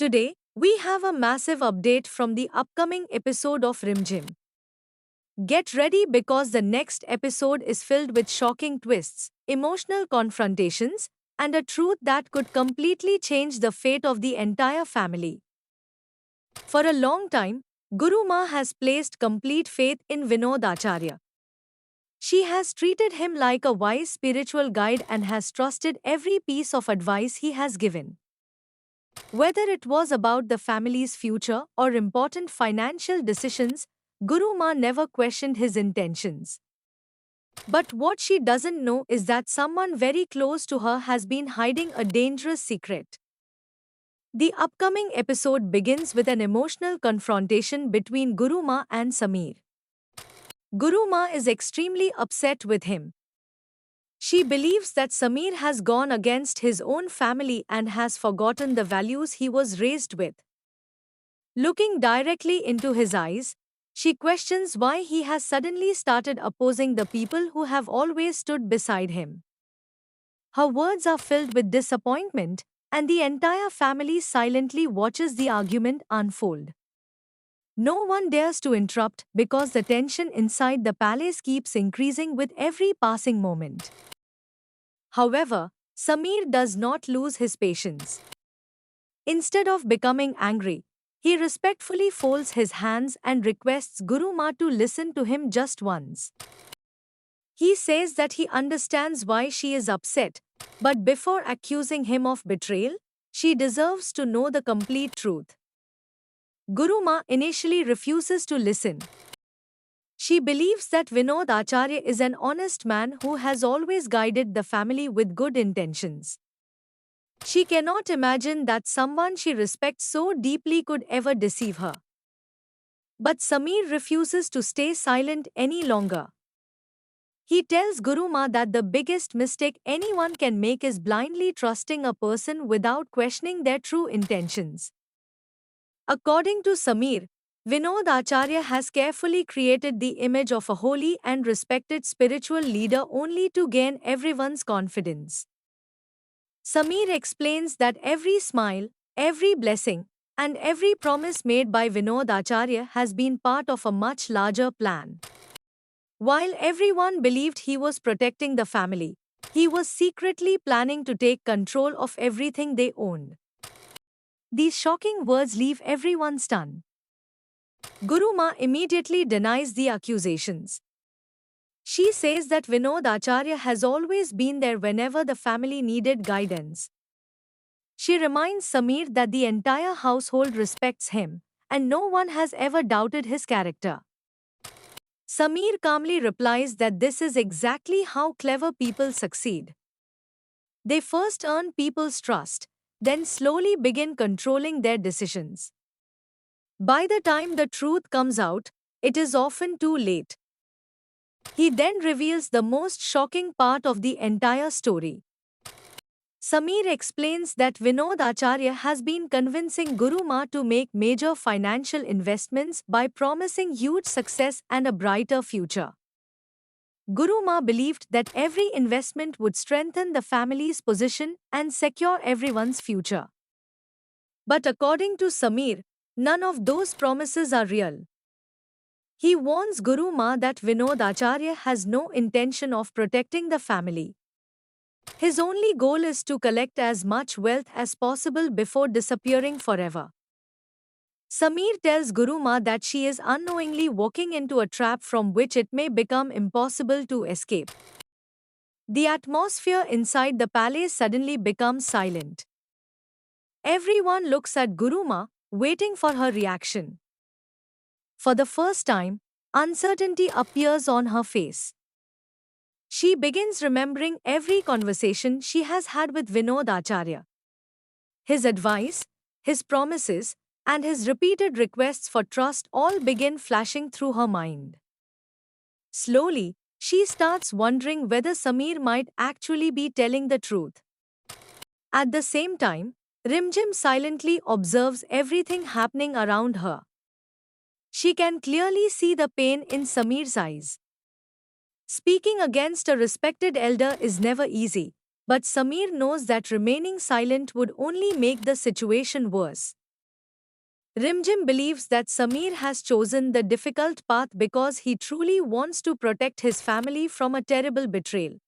Today, we have a massive update from the upcoming episode of Rimjim. Get ready because the next episode is filled with shocking twists, emotional confrontations, and a truth that could completely change the fate of the entire family. For a long time, Guru Ma has placed complete faith in Vinod Acharya. She has treated him like a wise spiritual guide and has trusted every piece of advice he has given. Whether it was about the family's future or important financial decisions, Guru Ma never questioned his intentions. But what she doesn't know is that someone very close to her has been hiding a dangerous secret. The upcoming episode begins with an emotional confrontation between Guru Ma and Samir. Guru Ma is extremely upset with him. She believes that Samir has gone against his own family and has forgotten the values he was raised with. Looking directly into his eyes, she questions why he has suddenly started opposing the people who have always stood beside him. Her words are filled with disappointment, and the entire family silently watches the argument unfold. No one dares to interrupt because the tension inside the palace keeps increasing with every passing moment. However, Samir does not lose his patience. Instead of becoming angry, he respectfully folds his hands and requests Guru Ma to listen to him just once. He says that he understands why she is upset, but before accusing him of betrayal, she deserves to know the complete truth. Guru Ma initially refuses to listen. She believes that Vinod Acharya is an honest man who has always guided the family with good intentions. She cannot imagine that someone she respects so deeply could ever deceive her. But Samir refuses to stay silent any longer. He tells Guru Ma that the biggest mistake anyone can make is blindly trusting a person without questioning their true intentions. According to Samir, Vinod Acharya has carefully created the image of a holy and respected spiritual leader only to gain everyone's confidence. Samir explains that every smile, every blessing, and every promise made by Vinod Acharya has been part of a much larger plan. While everyone believed he was protecting the family, he was secretly planning to take control of everything they owned. These shocking words leave everyone stunned. Guru Ma immediately denies the accusations. She says that Vinod Acharya has always been there whenever the family needed guidance. She reminds Samir that the entire household respects him, and no one has ever doubted his character. Samir calmly replies that this is exactly how clever people succeed. They first earn people's trust, then slowly begin controlling their decisions. By the time the truth comes out, it is often too late. He then reveals the most shocking part of the entire story. Samir explains that Vinod Acharya has been convincing Guru Ma to make major financial investments by promising huge success and a brighter future. Guru Ma believed that every investment would strengthen the family's position and secure everyone's future. But according to Samir, none of those promises are real. He warns Guru Ma that Vinod Acharya has no intention of protecting the family. His only goal is to collect as much wealth as possible before disappearing forever. Samir tells Guru Ma that she is unknowingly walking into a trap from which it may become impossible to escape. The atmosphere inside the palace suddenly becomes silent. Everyone looks at Guru Ma, waiting for her reaction. For the first time, uncertainty appears on her face. She begins remembering every conversation she has had with Vinod Acharya. His advice, his promises, and his repeated requests for trust all begin flashing through her mind. Slowly, she starts wondering whether Samir might actually be telling the truth. At the same time, Rimjim silently observes everything happening around her. She can clearly see the pain in Samir's eyes. Speaking against a respected elder is never easy, but Samir knows that remaining silent would only make the situation worse. Rimjim believes that Samir has chosen the difficult path because he truly wants to protect his family from a terrible betrayal.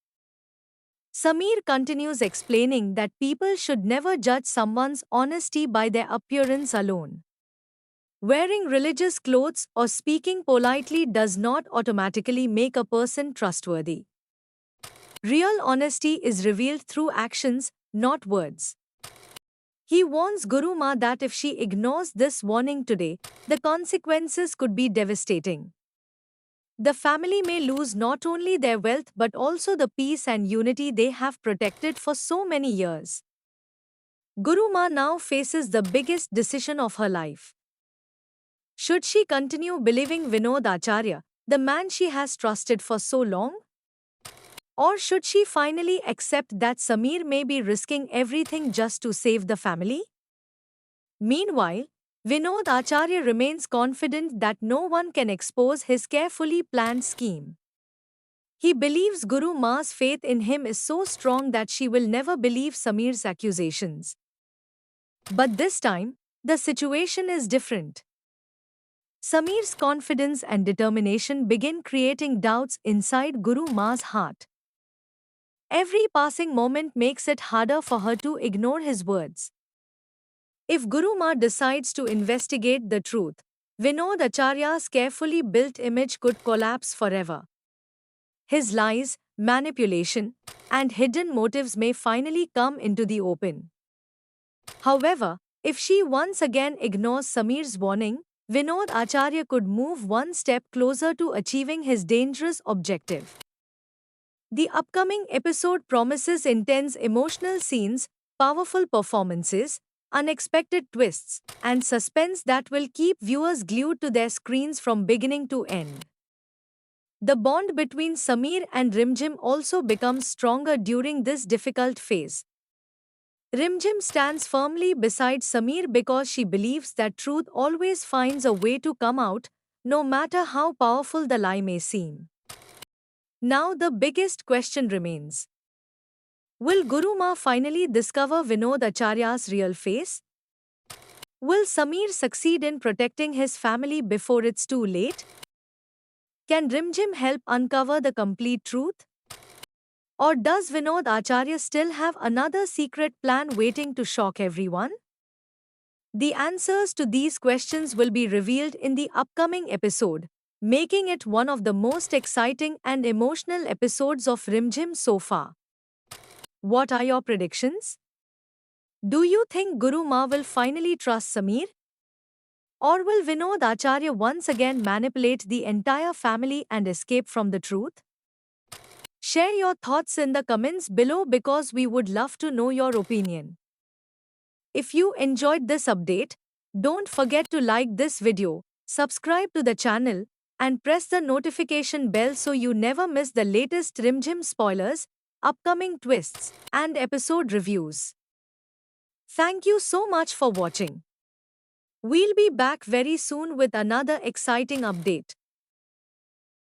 Samir continues explaining that people should never judge someone's honesty by their appearance alone. Wearing religious clothes or speaking politely does not automatically make a person trustworthy. Real honesty is revealed through actions, not words. He warns Guru Ma that if she ignores this warning today, the consequences could be devastating. The family may lose not only their wealth but also the peace and unity they have protected for so many years. Guru Ma now faces the biggest decision of her life. Should she continue believing Vinod Acharya, the man she has trusted for so long? Or should she finally accept that Samir may be risking everything just to save the family? Meanwhile, Vinod Acharya remains confident that no one can expose his carefully planned scheme. He believes Guru Ma's faith in him is so strong that she will never believe Samir's accusations. But this time, the situation is different. Samir's confidence and determination begin creating doubts inside Guru Ma's heart. Every passing moment makes it harder for her to ignore his words. If Guru Ma decides to investigate the truth, Vinod Acharya's carefully built image could collapse forever. His lies, manipulation, and hidden motives may finally come into the open. However, if she once again ignores Samir's warning, Vinod Acharya could move one step closer to achieving his dangerous objective. The upcoming episode promises intense emotional scenes, powerful performances, unexpected twists, and suspense that will keep viewers glued to their screens from beginning to end. The bond between Samir and Rimjim also becomes stronger during this difficult phase. Rimjim stands firmly beside Samir because she believes that truth always finds a way to come out, no matter how powerful the lie may seem. Now the biggest question remains. Will Guru Ma finally discover Vinod Acharya's real face? Will Samir succeed in protecting his family before it's too late? Can Rimjim help uncover the complete truth? Or does Vinod Acharya still have another secret plan waiting to shock everyone? The answers to these questions will be revealed in the upcoming episode, making it one of the most exciting and emotional episodes of Rimjim so far. What are your predictions? Do you think Guru Ma will finally trust Samir? Or will Vinod Acharya once again manipulate the entire family and escape from the truth? Share your thoughts in the comments below because we would love to know your opinion. If you enjoyed this update, don't forget to like this video, subscribe to the channel, and press the notification bell so you never miss the latest Rimjim spoilers, upcoming twists, and episode reviews. Thank you so much for watching. We'll be back very soon with another exciting update.